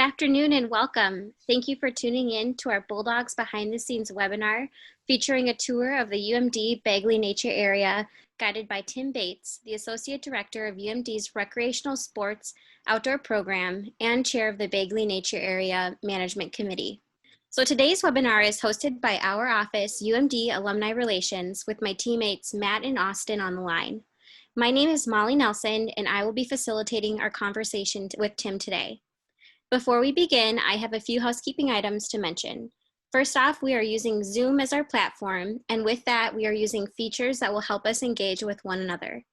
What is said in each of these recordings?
afternoon and welcome. Thank you for tuning in to our Bulldogs Behind the Scenes webinar featuring a tour of the UMD Bagley Nature Area guided by Tim Bates, the Associate Director of UMD's Recreational Sports Outdoor Program and Chair of the Bagley Nature Area Management Committee. So today's webinar is hosted by our office, UMD Alumni Relations, with my teammates Matt and Austin on the line. My name is Molly Nelson and I will be facilitating our conversation with Tim today. Before we begin, I have a few housekeeping items to mention. First off, we are using Zoom as our platform, and with that, we are using features that will help us engage with one another.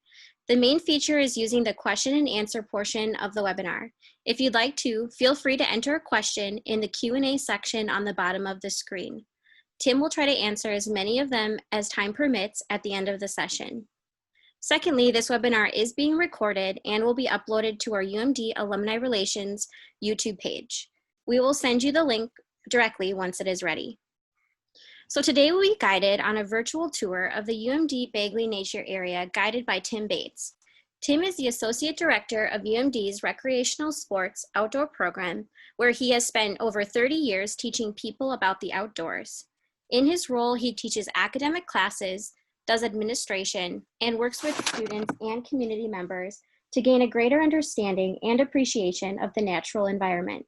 The main feature is using the question and answer portion of the webinar. If you'd like to, feel free to enter a question in the Q&A section on the bottom of the screen. Tim will try to answer as many of them as time permits at the end of the session. Secondly, this webinar is being recorded and will be uploaded to our UMD Alumni Relations YouTube page. We will send you the link directly once it is ready. So today we'll be guided on a virtual tour of the UMD Bagley Nature Area guided by Tim Bates. Tim is the Associate Director of UMD's Recreational Sports Outdoor Program, where he has spent over 30 years teaching people about the outdoors. In his role, he teaches academic classes, does administration, and works with students and community members to gain a greater understanding and appreciation of the natural environment.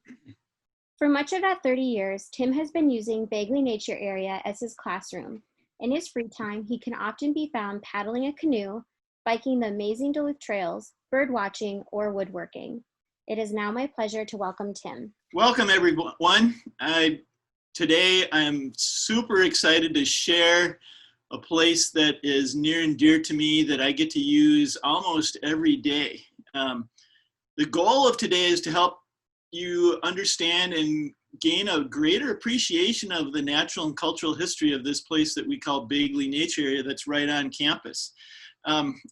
For much of that 30 years, Tim has been using Bagley Nature Area as his classroom. In his free time, he can often be found paddling a canoe, biking the amazing Duluth trails, bird watching, or woodworking. It is now my pleasure to welcome Tim. Welcome everyone. Today I'm super excited to share a place that is near and dear to me that I get to use almost every day. The goal of today is to help you understand and gain a greater appreciation of the natural and cultural history of this place that we call Bagley Nature Area that's right on campus.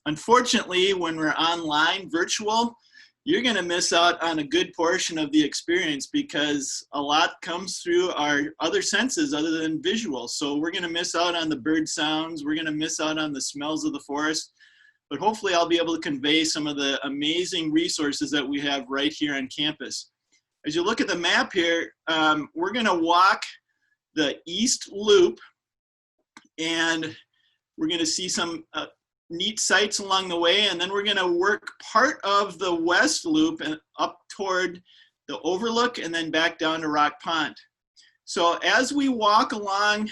Unfortunately, when we're online, virtual, you're gonna miss out on a good portion of the experience because a lot comes through our other senses other than visual. So we're gonna miss out on the bird sounds, we're gonna miss out on the smells of the forest, but hopefully I'll be able to convey some of the amazing resources that we have right here on campus. As you look at the map here, we're gonna walk the East Loop and we're gonna see some neat sights along the way, and then we're going to work part of the West Loop and up toward the overlook and then back down to Rock Pond. So as we walk along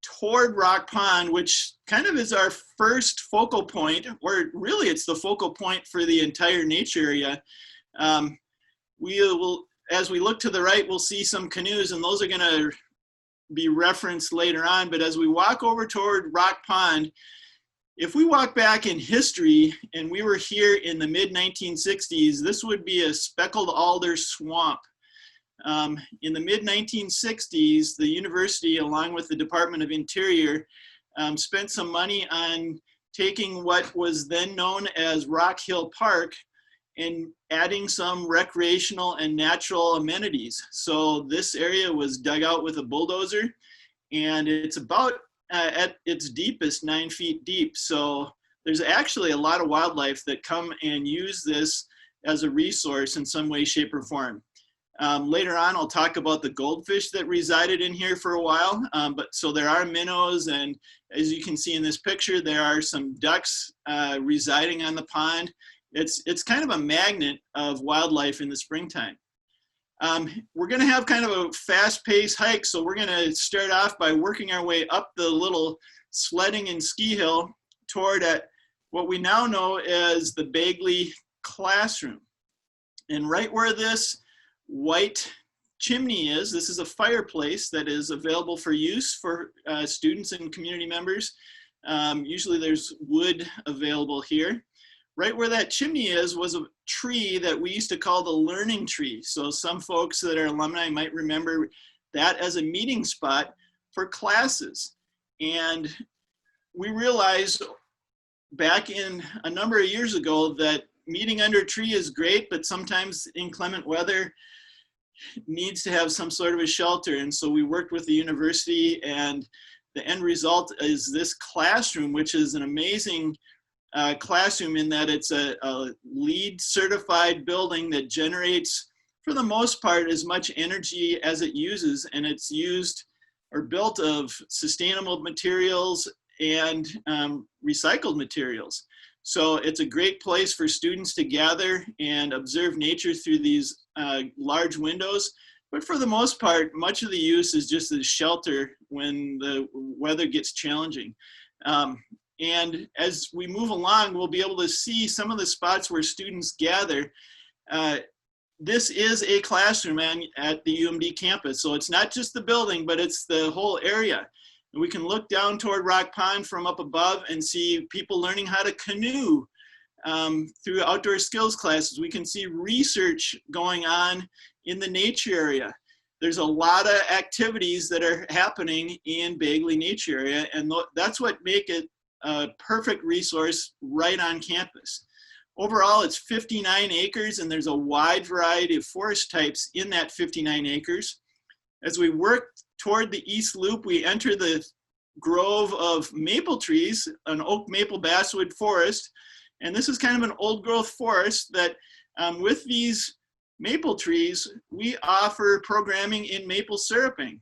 toward Rock Pond, which kind of is our first focal point, or really it's the focal point for the entire nature area, we will, as we look to the right, we'll see some canoes, and those are going to be referenced later on. But as we walk over toward Rock Pond, if we walk back in history and we were here in the mid-1960s, this would be a speckled alder swamp. In the mid-1960s, the university, along with the Department of Interior, spent some money on taking what was then known as Rock Hill Park and adding some recreational and natural amenities. So this area was dug out with a bulldozer, and it's about at its deepest 9 feet deep. So there's actually a lot of wildlife that come and use this as a resource in some way, shape, or form. Later on, I'll talk about the goldfish that resided in here for a while. So there are minnows, and as you can see in this picture, there are some ducks residing on the pond. It's kind of a magnet of wildlife in the springtime. We're going to have kind of a fast-paced hike, so we're going to start off by working our way up the little sledding and ski hill toward what we now know as the Bagley classroom. And right where this white chimney is, this is a fireplace that is available for use for students and community members. Usually there's wood available here. Right where that chimney is was a tree that we used to call the learning tree. So some folks that are alumni might remember that as a meeting spot for classes. And we realized back in a number of years ago that meeting under a tree is great, but sometimes inclement weather needs to have some sort of a shelter. And so we worked with the university, and the end result is this classroom, which is an amazing classroom in that it's a LEED certified building that generates for the most part, as much energy as it uses, and it's used or built of sustainable materials and recycled materials. So it's a great place for students to gather and observe nature through these large windows. But for the most part, much of the use is just as shelter when the weather gets challenging. And as we move along, we'll be able to see some of the spots where students gather. This is a classroom at the UMD campus. So it's not just the building, but it's the whole area. And we can look down toward Rock Pond from up above and see people learning how to canoe through outdoor skills classes. We can see research going on in the nature area. There's a lot of activities that are happening in Bagley Nature Area, and that's what make it a perfect resource right on campus. Overall, it's 59 acres, and there's a wide variety of forest types in that 59 acres. As we work toward the East Loop, we enter the grove of maple trees, an oak maple basswood forest. And this is kind of an old growth forest that with these maple trees, we offer programming in maple syruping.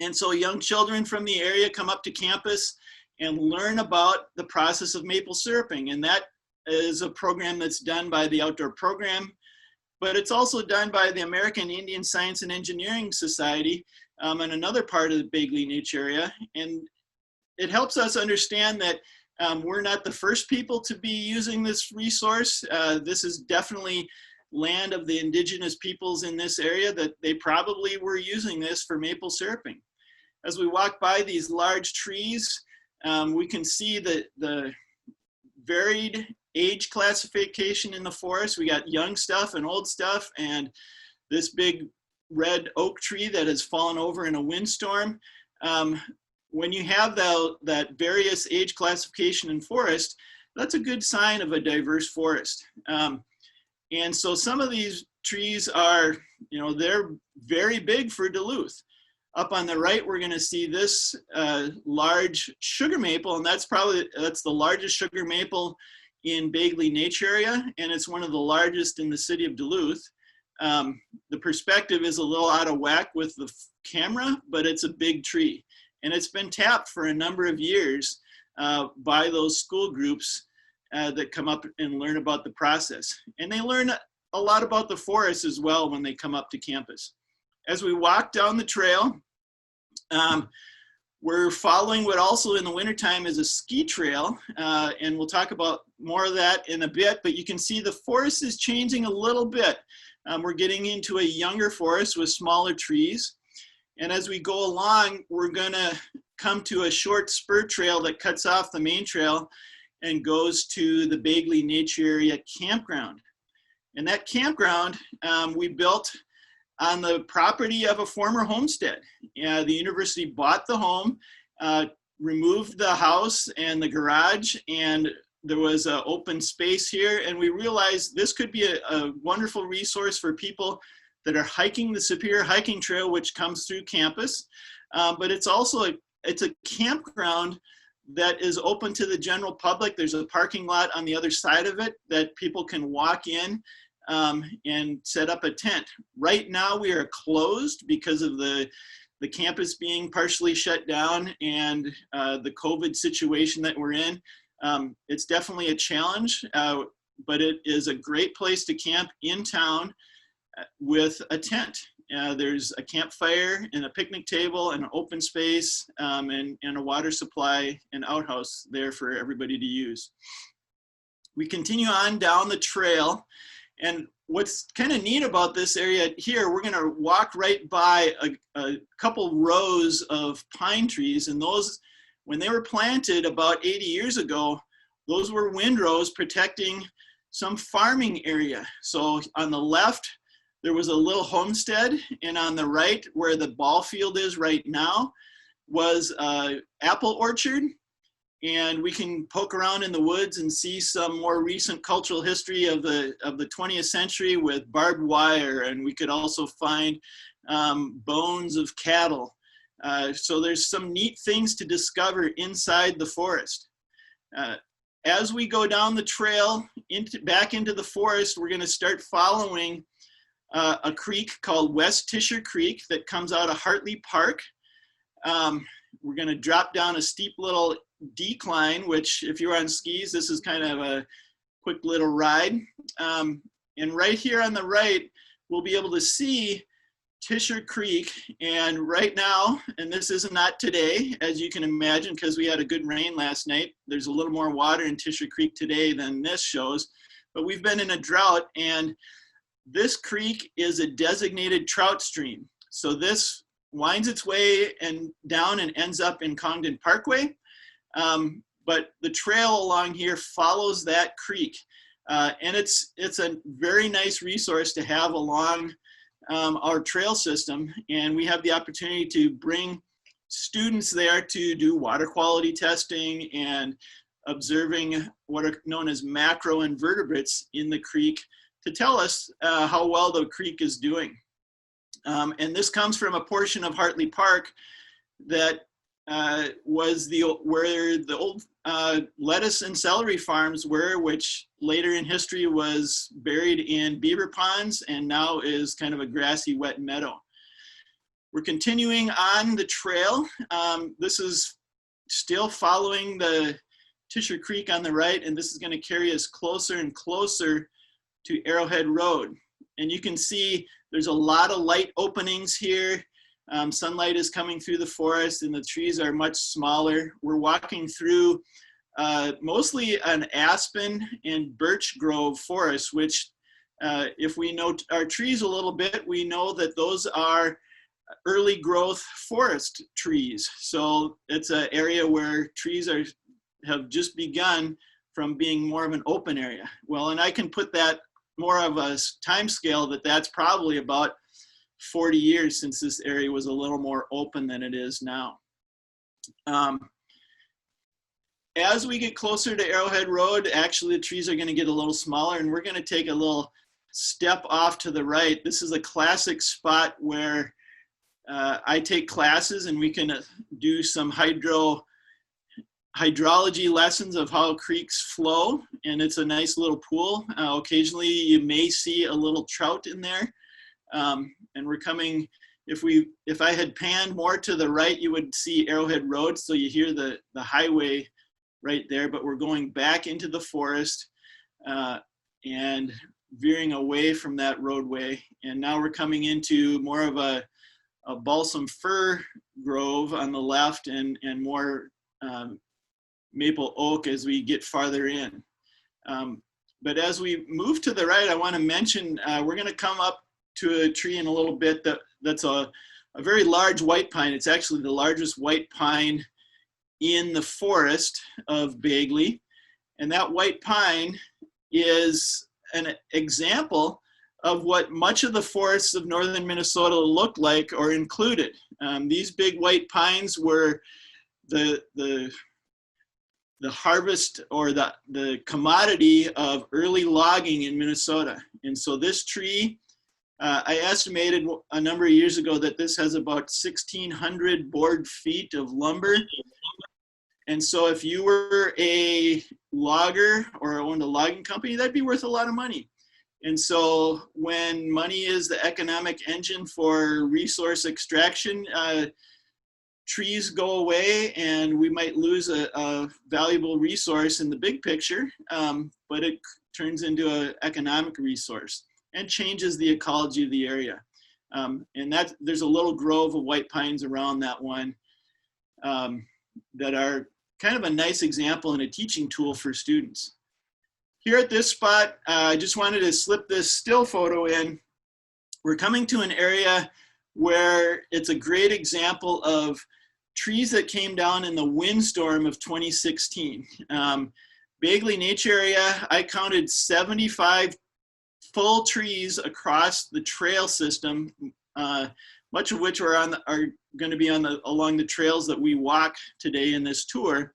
And so young children from the area come up to campus and learn about the process of maple syruping. And that is a program that's done by the outdoor program, but it's also done by the American Indian Science and Engineering Society and another part of the Bagley Nature Area. And it helps us understand that we're not the first people to be using this resource. This is definitely land of the indigenous peoples in this area, that they probably were using this for maple syruping. As we walk by these large trees, we can see the varied age classification in the forest. We got young stuff and old stuff, and this big red oak tree that has fallen over in a windstorm. When you have that various age classification in forest, that's a good sign of a diverse forest. And so some of these trees are, they're very big for Duluth. Up on the right, we're gonna see this large sugar maple, and that's the largest sugar maple in Bagley Nature Area, and it's one of the largest in the city of Duluth. The perspective is a little out of whack with the camera, but it's a big tree. And it's been tapped for a number of years by those school groups that come up and learn about the process. And they learn a lot about the forest as well when they come up to campus. As we walk down the trail, we're following what also in the wintertime is a ski trail, and we'll talk about more of that in a bit, but you can see the forest is changing a little bit. We're getting into a younger forest with smaller trees. And as we go along, we're gonna come to a short spur trail that cuts off the main trail and goes to the Bagley Nature Area campground. And that campground we built on the property of a former homestead. The university bought the home, removed the house and the garage, and there was an open space here. And we realized this could be a wonderful resource for people that are hiking the Superior Hiking Trail, which comes through campus. But it's also it's a campground that is open to the general public. There's a parking lot on the other side of it that people can walk in and set up a tent. Right now we are closed because of the campus being partially shut down and the COVID situation that we're in. It's definitely a challenge, but it is a great place to camp in town with a tent. There's a campfire and a picnic table and an open space and a water supply and outhouse there for everybody to use. We continue on down the trail, and what's kind of neat about this area here, we're gonna walk right by a couple rows of pine trees, and those, when they were planted about 80 years ago, those were windrows protecting some farming area. So on the left, there was a little homestead, and on the right, where the ball field is right now, was an apple orchard. And we can poke around in the woods and see some more recent cultural history of the 20th century with barbed wire, and we could also find bones of cattle. So there's some neat things to discover inside the forest. As we go down the trail back into the forest, we're going to start following a creek called West Tisher Creek that comes out of Hartley Park. We're going to drop down a steep little decline, which if you're on skis, this is kind of a quick little ride. And right here on the right, we'll be able to see Tisher Creek. And right now, and this is not today, as you can imagine, because we had a good rain last night, there's a little more water in Tisher Creek today than this shows, but we've been in a drought, and this creek is a designated trout stream. So this winds its way and down and ends up in Congdon Parkway. But the trail along here follows that creek. And it's a very nice resource to have along our trail system. And we have the opportunity to bring students there to do water quality testing and observing what are known as macroinvertebrates in the creek to tell us how well the creek is doing. And this comes from a portion of Hartley Park that was where the old lettuce and celery farms were, which later in history was buried in beaver ponds and now is kind of a grassy wet meadow. We're continuing on the trail. This is still following the Tisher Creek on the right, and this is going to carry us closer and closer to Arrowhead Road. And you can see there's a lot of light openings here. Sunlight is coming through the forest and the trees are much smaller. We're walking through mostly an aspen and birch grove forest, which if we know our trees a little bit, we know that those are early growth forest trees. So it's an area where trees have just begun from being more of an open area. Well, and I can put that more of a time scale that's probably about 40 years since this area was a little more open than it is now. As we get closer to Arrowhead Road, actually the trees are going to get a little smaller, and we're going to take a little step off to the right. This is a classic spot where I take classes, and we can do some hydrology lessons of how creeks flow, and it's a nice little pool. Occasionally you may see a little trout in there. And we're coming, if I had panned more to the right, you would see Arrowhead Road, so you hear the highway right there, but we're going back into the forest and veering away from that roadway. And now we're coming into more of a balsam fir grove on the left and more maple oak as we get farther in. But as we move to the right, I want to mention we're going to come up to a tree in a little bit that's a very large white pine. It's actually the largest white pine in the forest of Bagley. And that white pine is an example of what much of the forests of northern Minnesota look like or included. These big white pines were the harvest or the commodity of early logging in Minnesota. And so this tree, I estimated a number of years ago that this has about 1,600 board feet of lumber. And so if you were a logger or owned a logging company, that'd be worth a lot of money. And so when money is the economic engine for resource extraction, trees go away and we might lose a valuable resource in the big picture, but it turns into an economic resource and changes the ecology of the area. And there's a little grove of white pines around that one that are kind of a nice example and a teaching tool for students. Here at this spot, I just wanted to slip this still photo in. We're coming to an area where it's a great example of trees that came down in the windstorm of 2016. Bagley Nature Area, I counted 75 full trees across the trail system, much of which are going to be along the trails that we walk today in this tour.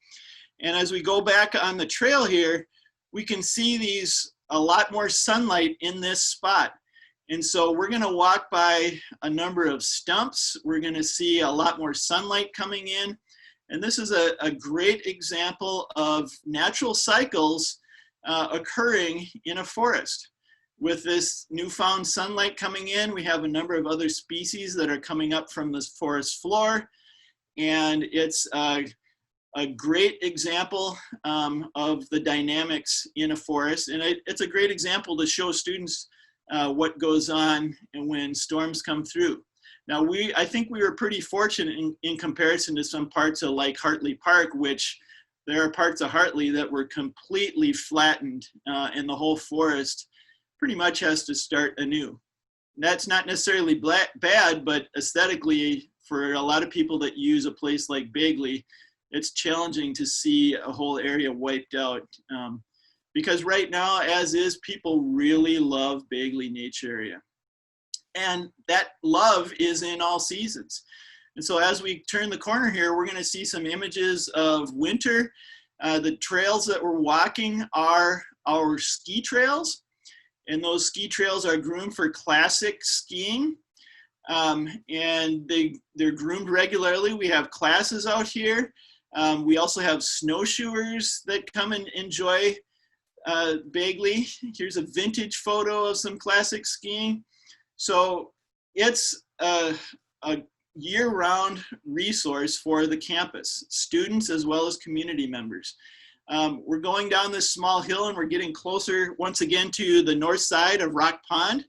And as we go back on the trail here, we can see a lot more sunlight in this spot. And so we're going to walk by a number of stumps. We're going to see a lot more sunlight coming in. And this is a great example of natural cycles occurring in a forest. with this newfound sunlight coming in, we have a number of other species that are coming up from this forest floor. And it's a great example of the dynamics in a forest. And it's a great example to show students what goes on when storms come through. Now, I think we were pretty fortunate in comparison to some parts of like Hartley Park, which there are parts of Hartley that were completely flattened and the whole forest pretty much has to start anew. And that's not necessarily bad, but aesthetically, for a lot of people that use a place like Bagley, it's challenging to see a whole area wiped out. Because right now, as is, people really love Bagley Nature Area. And that love is in all seasons. And so as we turn the corner here, we're gonna see some images of winter. The trails that we're walking are our ski trails. And those ski trails are groomed for classic skiing. And they're groomed regularly. We have classes out here. We also have snowshoers that come and enjoy Bagley. Here's a vintage photo of some classic skiing. So it's a year-round resource for the campus, students as well as community members. We're going down this small hill and we're getting closer once again to the north side of Rock Pond.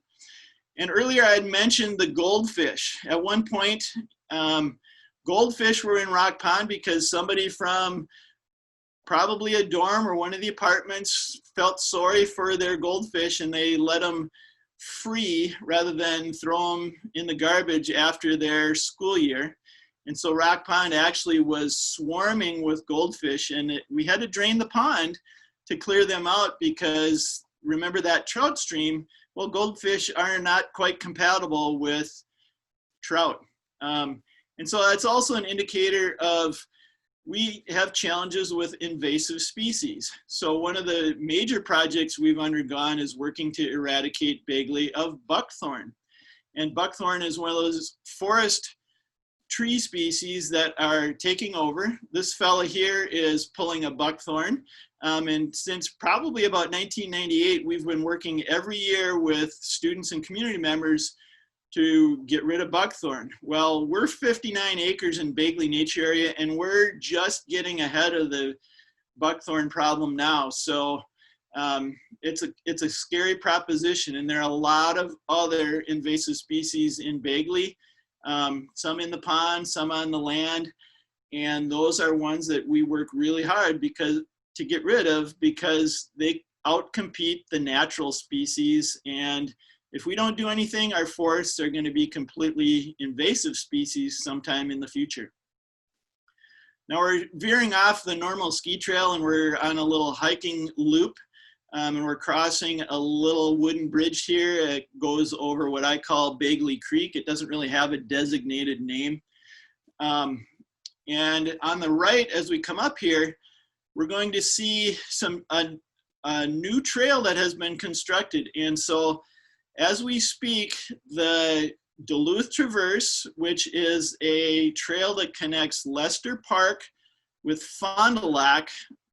And earlier I had mentioned the goldfish. At one point, goldfish were in Rock Pond because somebody from probably a dorm or one of the apartments felt sorry for their goldfish and they let them free rather than throw them in the garbage after their school year. And so Rock Pond actually was swarming with goldfish, and we had to drain the pond to clear them out because remember that trout stream, well, goldfish are not quite compatible with trout. And so that's also an indicator of we have challenges with invasive species. So one of the major projects we've undergone is working to eradicate Bagley of buckthorn. And buckthorn is one of those forest tree species that are taking over. This fella here is pulling a buckthorn. And since probably about 1998, we've been working every year with students and community members to get rid of buckthorn. Well, we're 59 acres in Bagley Nature Area, and we're just getting ahead of the buckthorn problem now. So it's a scary proposition, and there are a lot of other invasive species in Bagley, some in the pond, some on the land, and those are ones that we work really hard to get rid of because they outcompete the natural species. And if we don't do anything, our forests are going to be completely invasive species sometime in the future. Now we're veering off the normal ski trail and we're on a little hiking loop. And we're crossing a little wooden bridge here. It goes over what I call Bagley Creek. It doesn't really have a designated name. And on the right, as we come up here, we're going to see a new trail that has been constructed. And so as we speak, the Duluth Traverse, which is a trail that connects Lester Park with Fond du Lac,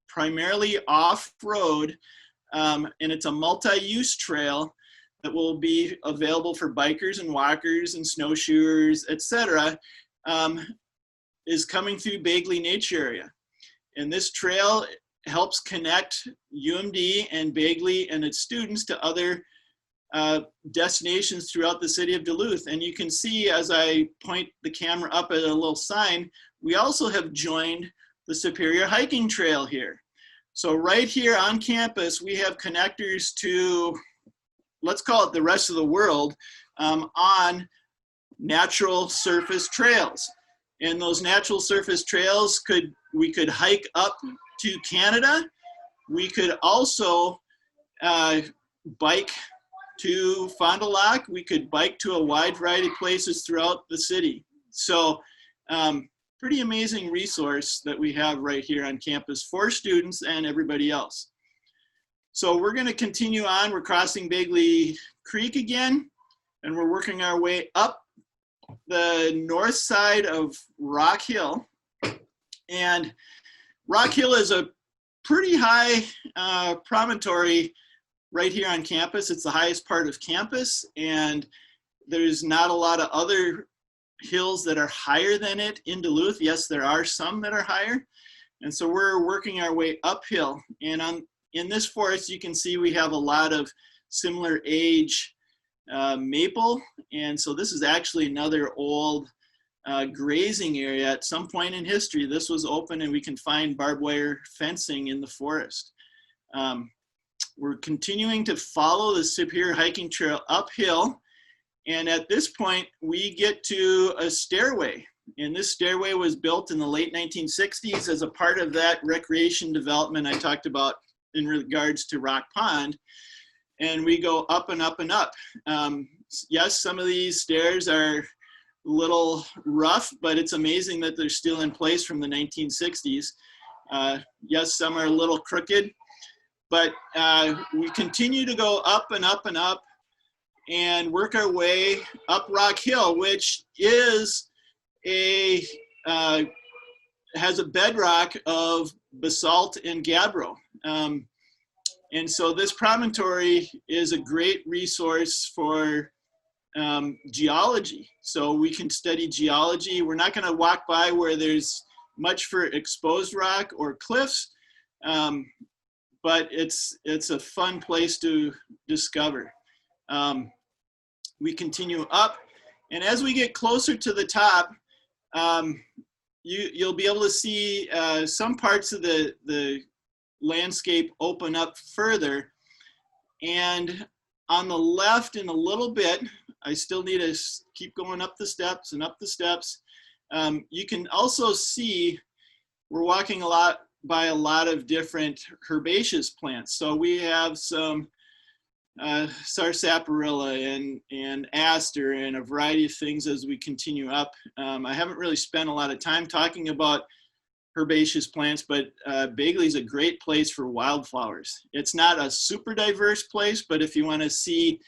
primarily off-road, and it's a multi-use trail that will be available for bikers and walkers and snowshoers, etc., is coming through Bagley Nature Area. And this trail helps connect UMD and Bagley and its students to other destinations throughout the city of Duluth. And you can see as I point the camera up at a little sign, we also have joined the Superior Hiking Trail here. So right here on campus, we have connectors to, let's call it the rest of the world, on natural surface trails. And those natural surface trails we could hike up to Canada. We could also bike to Fond du Lac. We could bike to a wide variety of places throughout the city. So pretty amazing resource that we have right here on campus for students and everybody else. So we're going to continue on. We're crossing Bagley Creek again, and we're working our way up the north side of Rock Hill. And Rock Hill is a pretty high promontory right here on campus. It's the highest part of campus, and there's not a lot of other hills that are higher than it in Duluth. Yes, there are some that are higher. And so we're working our way uphill. And in this forest, you can see we have a lot of similar age maple. And so this is actually another old grazing area. At some point in history, this was open and we can find barbed wire fencing in the forest. We're continuing to follow the Superior Hiking Trail uphill. And at this point, we get to a stairway. And this stairway was built in the late 1960s as a part of that recreation development I talked about in regards to Rock Pond. And we go up and up and up. Yes, some of these stairs are a little rough, but it's amazing that they're still in place from the 1960s. Yes, some are a little crooked, but we continue to go up and up and up and work our way up Rock Hill, which is has a bedrock of basalt and gabbro. And so this promontory is a great resource for geology. So we can study geology. We're not gonna walk by where there's much for exposed rock or cliffs, but it's a fun place to discover. We continue up, and as we get closer to the top, you'll be able to see some parts of the landscape open up further. And on the left in a little bit, I still need to keep going up the steps and up the steps. You can also see we're walking by a lot of different herbaceous plants. So we have some sarsaparilla and aster and a variety of things as we continue up. I haven't really spent a lot of time talking about herbaceous plants, but Bagley is a great place for wildflowers. It's not a super diverse place, but if you want to see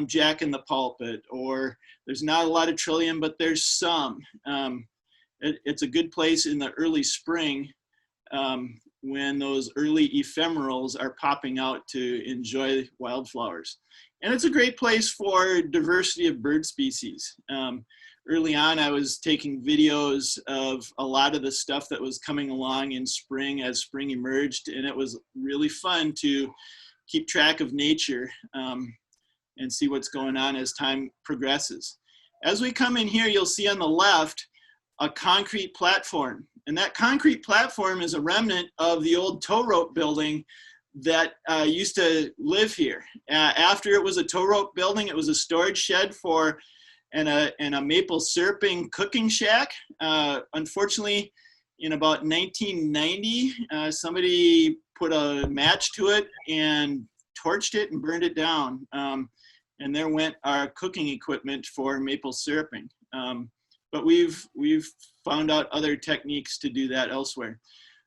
Jack in the Pulpit, or there's not a lot of trillium, but there's some. It's a good place in the early spring when those early ephemerals are popping out to enjoy wildflowers. And it's a great place for diversity of bird species. Early on, I was taking videos of a lot of the stuff that was coming along in spring as spring emerged, and it was really fun to keep track of nature and see what's going on as time progresses. As we come in here, you'll see on the left a concrete platform. And that concrete platform is a remnant of the old tow rope building that used to live here. After it was a tow rope building, it was a storage shed and a maple syruping cooking shack. Unfortunately, in about 1990, somebody put a match to it and torched it and burned it down. And there went our cooking equipment for maple syruping. But we've found out other techniques to do that elsewhere.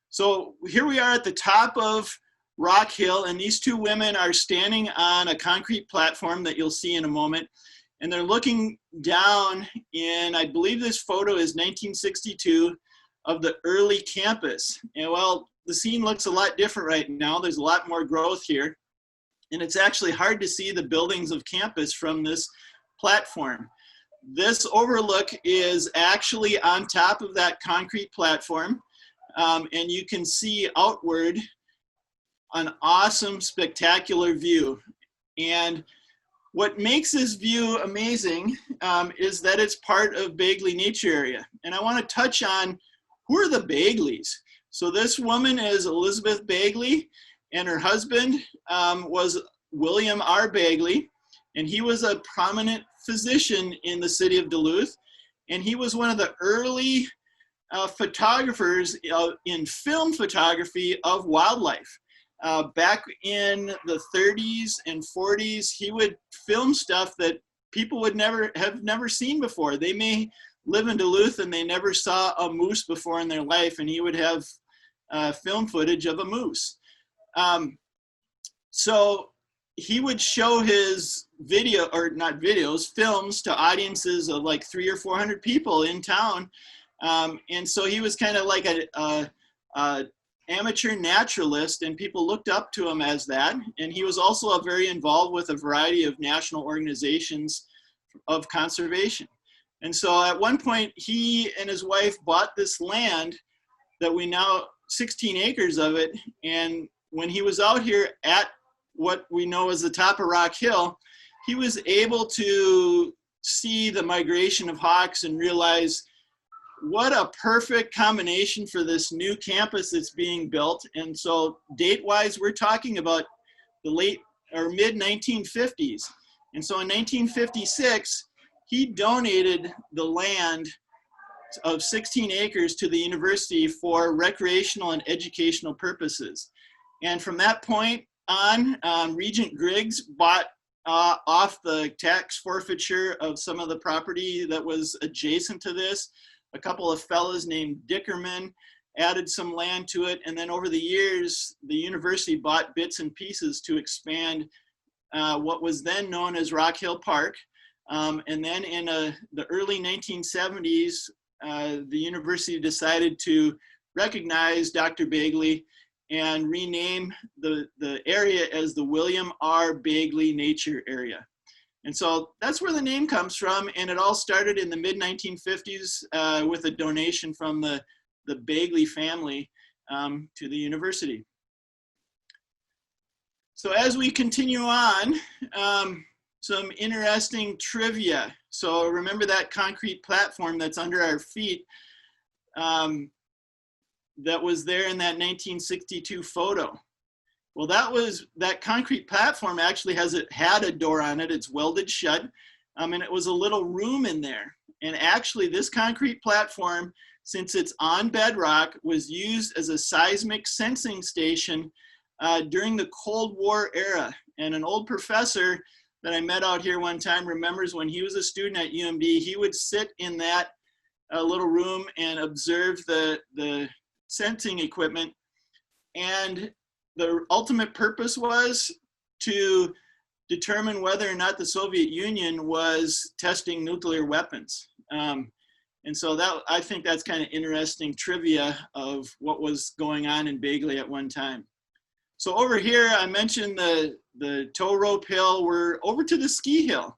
So here we are at the top of Rock Hill, and these two women are standing on a concrete platform that you'll see in a moment. And they're looking down in, I believe this photo is 1962, of the early campus. And well, the scene looks a lot different right now. There's a lot more growth here. And it's actually hard to see the buildings of campus from this platform. This overlook is actually on top of that concrete platform. And you can see outward an awesome, spectacular view. And what makes this view amazing is that it's part of Bagley Nature Area. And I want to touch on who are the Bagleys. So this woman is Elizabeth Bagley, and her husband was William R. Bagley, and he was a prominent physician in the city of Duluth, and he was one of the early photographers in film photography of wildlife. Back in the 30s and 40s, he would film stuff that people would have never seen before. They may live in Duluth and they never saw a moose before in their life, and he would have film footage of a moose. So he would show his films to audiences of like 300 or 400 people in town. And so he was kind of like amateur naturalist, and people looked up to him as that. And he was also very involved with a variety of national organizations of conservation. And so at one point, he and his wife bought this land that we now, 16 acres of it. And when he was out here at what we know as the top of Rock Hill, he was able to see the migration of hawks and realize what a perfect combination for this new campus that's being built. And so date-wise, we're talking about the late or mid-1950s. And so in 1956, he donated the land of 16 acres to the university for recreational and educational purposes. And from that point on, Regent Griggs bought off the tax forfeiture of some of the property that was adjacent to this. A couple of fellas named Dickerman added some land to it. And then over the years, the university bought bits and pieces to expand what was then known as Rock Hill Park. And then in the early 1970s, the university decided to recognize Dr. Bagley and rename the area as the William R. Bagley Nature Area. And so that's where the name comes from. And it all started in the mid-1950s with a donation from the Bagley family to the university. So as we continue on, some interesting trivia. So remember that concrete platform that's under our feet that was there in that 1962 photo. Well, that concrete platform actually had a door on it. It's welded shut, and it was a little room in there. And actually this concrete platform, since it's on bedrock, was used as a seismic sensing station during the Cold War era. And an old professor that I met out here one time remembers when he was a student at UMD, he would sit in that little room and observe the sensing equipment. And the ultimate purpose was to determine whether or not the Soviet Union was testing nuclear weapons. And so I think that's kind of interesting trivia of what was going on in Bagley at one time. So over here, I mentioned the tow rope hill. We're over to the ski hill.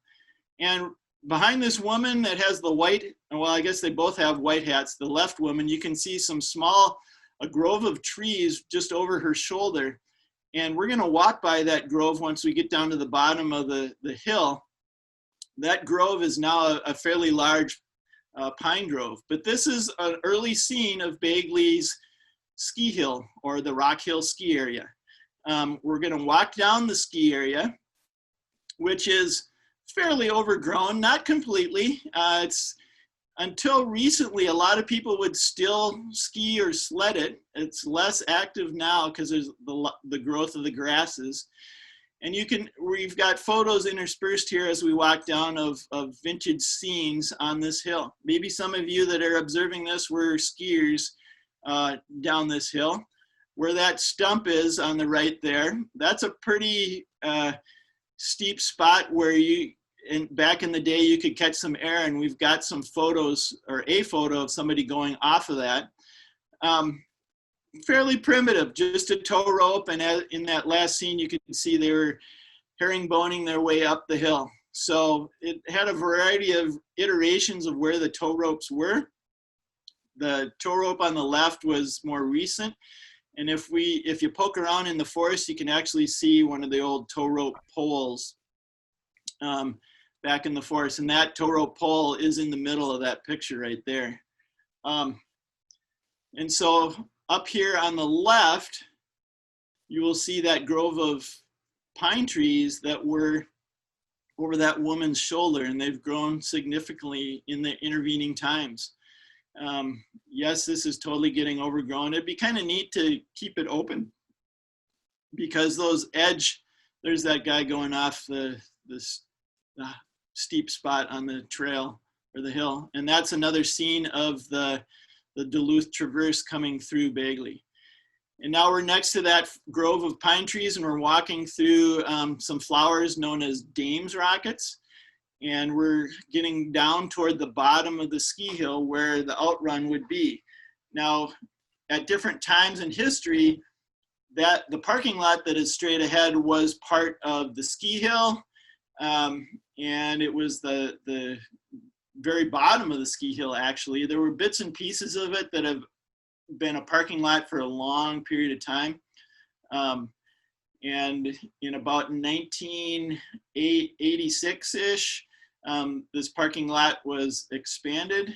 And behind this woman that has the white, well, I guess they both have white hats, the left woman, you can see a grove of trees just over her shoulder. And we're gonna walk by that grove once we get down to the bottom of the hill. That grove is now a fairly large pine grove. But this is an early scene of Bagley's ski hill, or the Rock Hill ski area. We're gonna walk down the ski area, which is fairly overgrown, not completely. It's until recently, a lot of people would still ski or sled it. It's less active now because there's the growth of the grasses. And we've got photos interspersed here as we walk down of vintage scenes on this hill. Maybe some of you that are observing this were skiers down this hill. Where that stump is on the right there, that's a pretty steep spot where back in the day you could catch some air, and we've got some photos, or a photo of somebody going off of that. Fairly primitive, just a tow rope, and in that last scene you could see they were herringboning their way up the hill. So it had a variety of iterations of where the tow ropes were. The tow rope on the left was more recent. And if you poke around in the forest, you can actually see one of the old tow rope poles back in the forest. And that tow rope pole is in the middle of that picture right there. And so up here on the left, you will see that grove of pine trees that were over that woman's shoulder, and they've grown significantly in the intervening times. Yes, this is totally getting overgrown. It'd be kind of neat to keep it open, because there's that guy going off the steep spot on the trail or the hill. And that's another scene of the Duluth Traverse coming through Bagley. And now we're next to that grove of pine trees, and we're walking through some flowers known as dame's rockets. And we're getting down toward the bottom of the ski hill where the outrun would be. Now, at different times in history, that the parking lot that is straight ahead was part of the ski hill, and it was the very bottom of the ski hill. Actually, there were bits and pieces of it that have been a parking lot for a long period of time, and in about 1986-ish, this parking lot was expanded,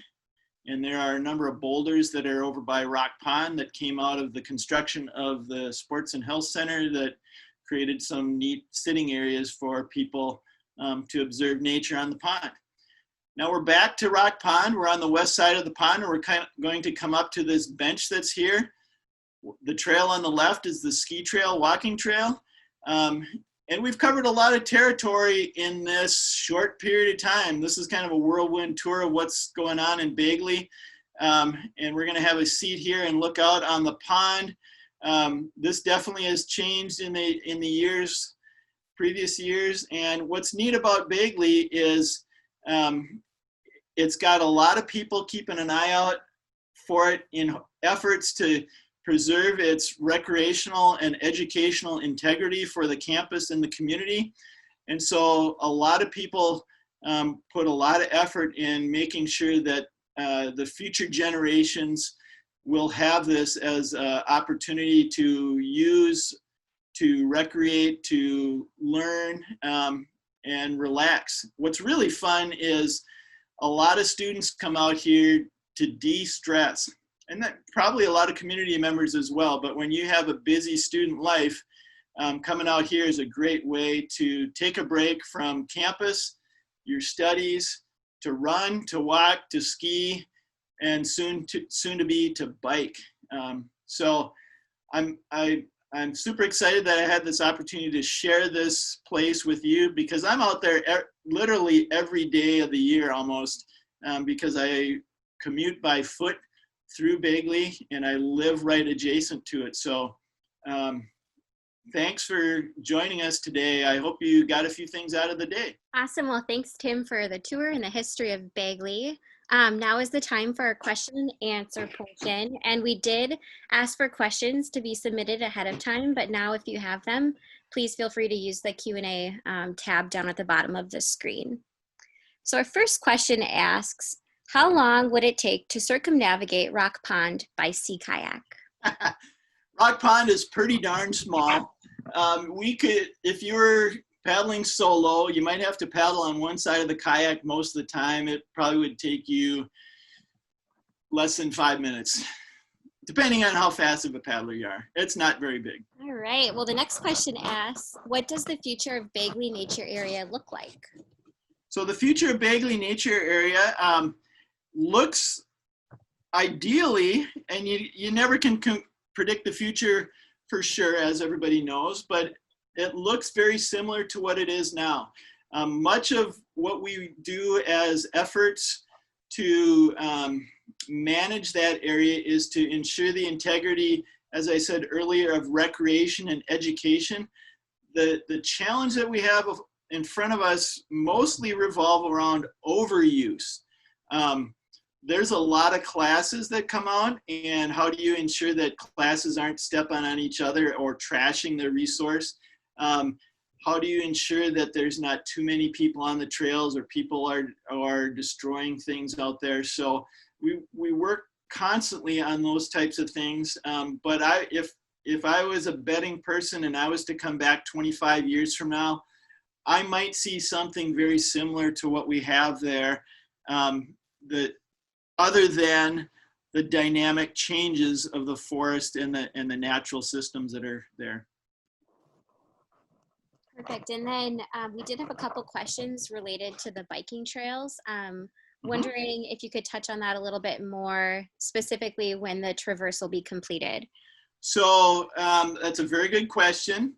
and there are a number of boulders that are over by Rock Pond that came out of the construction of the Sports and Health Center that created some neat sitting areas for people to observe nature on the pond. Now we're back to Rock Pond. We're on the west side of the pond, and we're going to come up to this bench that's here. The trail on the left is the ski trail, walking trail. And we've covered a lot of territory in this short period of time. This is kind of a whirlwind tour of what's going on in Bagley. And we're gonna have a seat here and look out on the pond. This definitely has changed in the previous years. And what's neat about Bagley is it's got a lot of people keeping an eye out for it in efforts to preserve its recreational and educational integrity for the campus and the community. And so a lot of people put a lot of effort in making sure that the future generations will have this as an opportunity to use, to recreate, to learn, and relax. What's really fun is a lot of students come out here to de-stress. And that probably a lot of community members as well. But when you have a busy student life, coming out here is a great way to take a break from campus, your studies, to run, to walk, to ski, and soon to be to bike. So I'm super excited that I had this opportunity to share this place with you, because I'm out there literally every day of the year almost, because I commute by foot through Bagley, and I live right adjacent to it. So thanks for joining us today. I hope you got a few things out of the day. Awesome. Well, thanks, Tim, for the tour and the history of Bagley. Now is the time for our question and answer portion. And we did ask for questions to be submitted ahead of time, but now if you have them, please feel free to use the Q&A tab down at the bottom of the screen. So our first question asks, how long would it take to circumnavigate Rock Pond by sea kayak? Rock Pond is pretty darn small. We could, if you were paddling solo, you might have to paddle on one side of the kayak most of the time. It probably would take you less than 5 minutes, depending on how fast of a paddler you are. It's not very big. All right. Well, the next question asks, what does the future of Bagley Nature Area look like? So the future of Bagley Nature Area looks ideally, and you never can predict the future for sure, as everybody knows, but it looks very similar to what it is now. Much of what we do as efforts to manage that area is to ensure the integrity, as I said earlier, of recreation and education. The challenge that we have in front of us mostly revolve around overuse. There's a lot of classes that come out, and how do you ensure that classes aren't stepping on each other or trashing their resource? How do you ensure that there's not too many people on the trails, or people are destroying things out there? So we work constantly on those types of things. But if I was a betting person and I was to come back 25 years from now, I might see something very similar to what we have there. Other than the dynamic changes of the forest and the natural systems that are there. Perfect. And then we did have a couple questions related to the biking trails. Wondering if you could touch on that a little bit more, specifically when the traverse will be completed. So that's a very good question.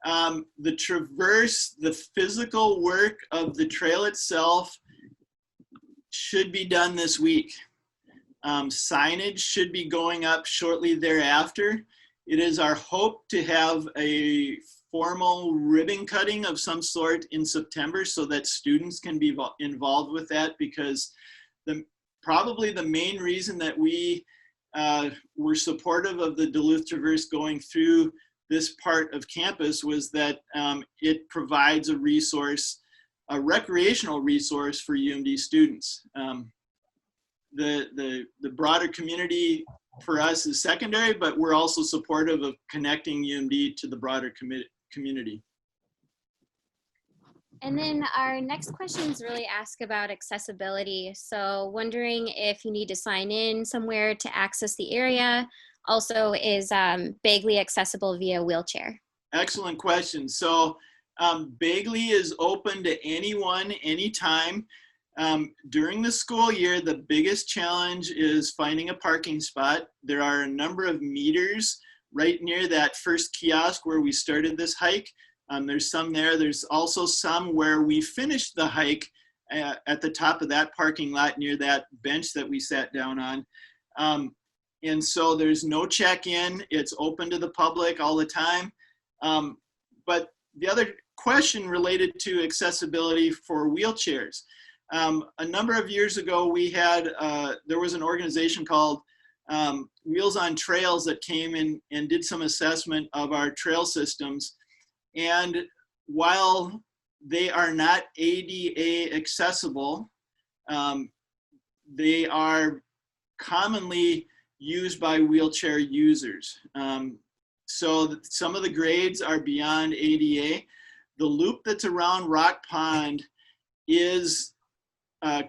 The traverse, the physical work of the trail itself should be done this week. Signage should be going up shortly thereafter. It is our hope to have a formal ribbon cutting of some sort in September so that students can be involved with that, because probably the main reason that we were supportive of the Duluth Traverse going through this part of campus was that it provides a resource, a recreational resource for UMD students. The broader community for us is secondary, but we're also supportive of connecting UMD to the broader community. And then our next questions really ask about accessibility. So wondering if you need to sign in somewhere to access the area. Also, is Bagley accessible via wheelchair? Excellent question. So Bagley is open to anyone, anytime. During the school year, the biggest challenge is finding a parking spot. There are a number of meters right near that first kiosk where we started this hike. There's some there. There's also some where we finished the hike at the top of that parking lot near that bench that we sat down on. And so there's no check-in. It's open to the public all the time. But the other question related to accessibility for wheelchairs. A number of years ago, we had, there was an organization called Wheels on Trails that came in and did some assessment of our trail systems. And while they are not ADA accessible, they are commonly used by wheelchair users. So some of the grades are beyond ADA. The loop that's around Rock Pond is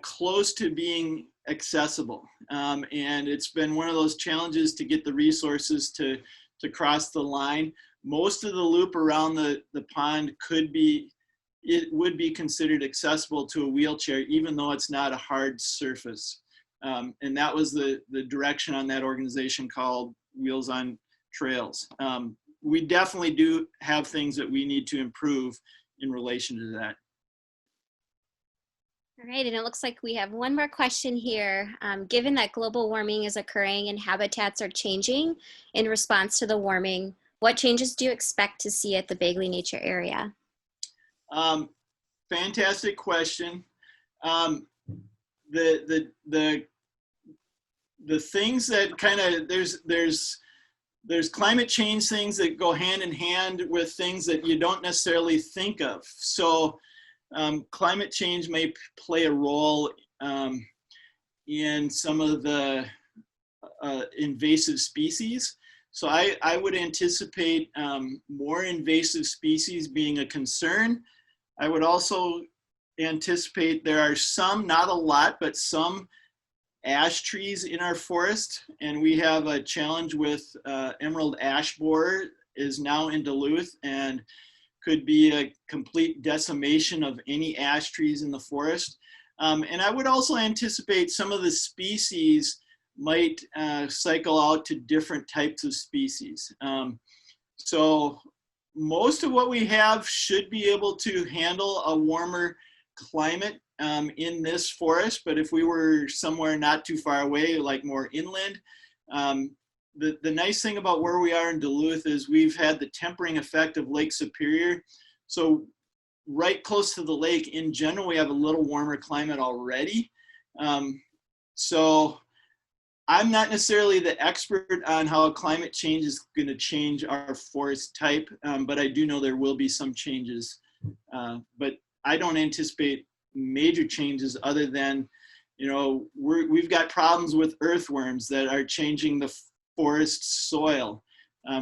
close to being accessible. And it's been one of those challenges to get the resources to cross the line. Most of the loop around the pond would be considered accessible to a wheelchair, even though it's not a hard surface. And that was the direction on that organization called Wheels on Trails. We definitely do have things that we need to improve in relation to that. All right, and it looks like we have one more question here. Given that global warming is occurring and habitats are changing in response to the warming, what changes do you expect to see at the Bagley Nature Area? Fantastic question. The things that kind of, there's climate change things that go hand in hand with things that you don't necessarily think of. So climate change may play a role in some of the invasive species. So I would anticipate more invasive species being a concern. I would also anticipate there are some, not a lot, but some ash trees in our forest. And we have a challenge with emerald ash borer is now in Duluth and could be a complete decimation of any ash trees in the forest. And I would also anticipate some of the species might cycle out to different types of species. So most of what we have should be able to handle a warmer climate in this forest, but if we were somewhere not too far away, like more inland, the nice thing about where we are in Duluth is we've had the tempering effect of Lake Superior. So right close to the lake, in general, we have a little warmer climate already. So I'm not necessarily the expert on how climate change is going to change our forest type, but I do know there will be some changes. But I don't anticipate major changes other than, you know, we've got problems with earthworms that are changing the forest soil.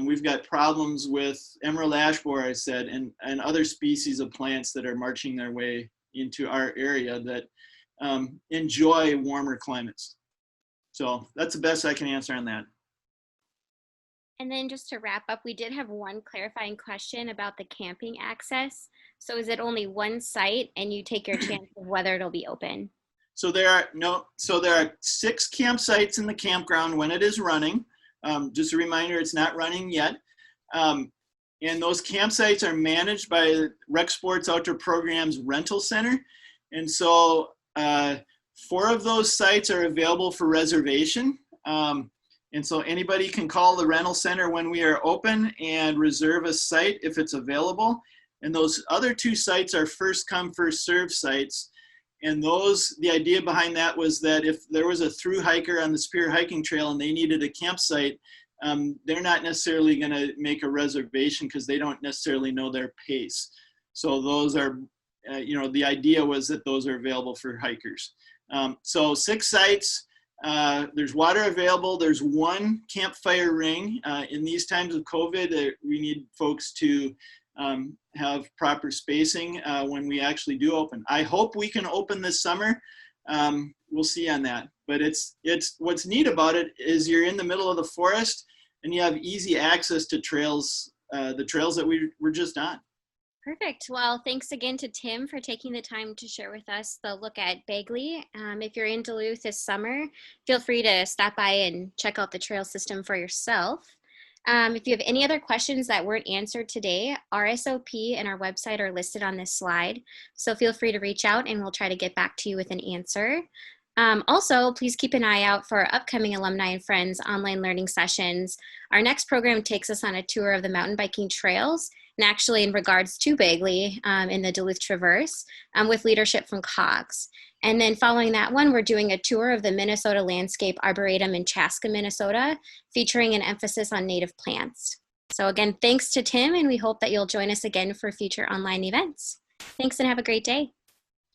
We've got problems with emerald ash borer, I said, and other species of plants that are marching their way into our area that enjoy warmer climates. So that's the best I can answer on that. And then just to wrap up, we did have one clarifying question about the camping access. So is it only one site and you take your chance of whether it'll be open? So there are 6 campsites in the campground when it is running. Just a reminder, it's not running yet. And those campsites are managed by Rec Sports Outdoor Programs Rental Center. And so 4 of those sites are available for reservation. And so anybody can call the rental center when we are open and reserve a site if it's available. And those other 2 sites are first come, first served sites. And the idea behind that was that if there was a through hiker on the Spear Hiking Trail and they needed a campsite, they're not necessarily going to make a reservation because they don't necessarily know their pace. So those are, the idea was that those are available for hikers. So 6 sites. There's water available. There's 1 campfire ring. In these times of COVID, we need folks to have proper spacing when we actually do open. I hope we can open this summer. We'll see on that. But it's what's neat about it is you're in the middle of the forest and you have easy access to trails, the trails that we were just on. Perfect. Well, thanks again to Tim for taking the time to share with us the look at Bagley. If you're in Duluth this summer, feel free to stop by and check out the trail system for yourself. If you have any other questions that weren't answered today, our SOP and our website are listed on this slide. So feel free to reach out and we'll try to get back to you with an answer. Also, please keep an eye out for our upcoming Alumni and Friends online learning sessions. Our next program takes us on a tour of the mountain biking trails, and actually in regards to Bagley in the Duluth Traverse with leadership from COGS. And then following that one, we're doing a tour of the Minnesota Landscape Arboretum in Chaska, Minnesota, featuring an emphasis on native plants. So again, thanks to Tim, and we hope that you'll join us again for future online events. Thanks and have a great day.